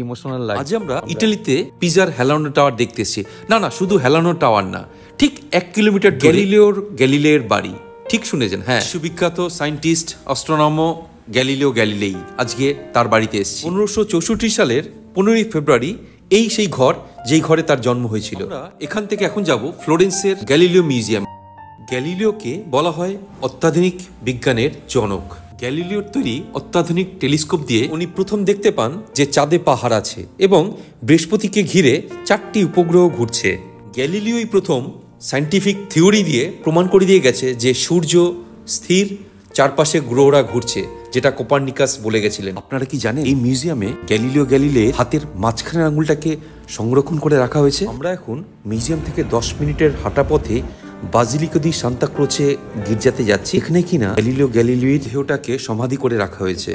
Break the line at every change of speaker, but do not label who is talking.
Emotional লাগে।
আজ আমরা ইটালিতে পিজার হেলানো টাওয়ার দেখতে এসেছি। না, শুধু হেলানো টাওয়ার না, ঠিক 1 কিলোমিটার গ্যালিলের বাড়ি। ঠিক শুনেছেন, হ্যাঁ, সুবিখ্যাত সায়েন্টিস্ট অ্যাস্ট্রোনমো গ্যালিলিও গ্যালিলেই আজকে তার বাড়িতে এসেছি। 1564 সালের 15ই ফেব্রুয়ারি এই সেই ঘর যেই ঘরে তার জন্ম হয়েছিল। আমরা এখান থেকে এখন যাব ফ্লোরেন্সের গ্যালিলিও মিউজিয়াম। গ্যালিলিওকে বলা হয় অত্যাধুনিক বিজ্ঞানের জনক। গ্যালিলিওর তৈরি অত্যাধুনিক টেলিস্কোপ দিয়ে উনি প্রথম দেখতে পান যে চাঁদে পাহাড় আছে এবং বৃহস্পতিকে ঘিরে 4টি উপগ্রহ ঘুরছে। গ্যালিলিওই প্রথম সায়েন্টিফিক থিওরি দিয়ে প্রমাণ করে দিয়ে গেছে যে সূর্য স্থির, চারপাশে গ্রহরা ঘুরছে, যেটা কোপার্নিকাস বলে গেছিলেন। আপনারা কি জানেন এই মিউজিয়ামে গ্যালিলিও গ্যালিলে হাতের মাঝখানের আঙুলটাকে সংরক্ষণ করে রাখা হয়েছে? আমরা এখন মিউজিয়াম থেকে 10 মিনিটের হাঁটা পথে বাজিলিকা দি সান্তা ক্রোচে গির্জাতে যাচ্ছি। এখানে কিনা গ্যালিলিও গ্যালিলির দেহটাকে সমাধি করে রাখা হয়েছে।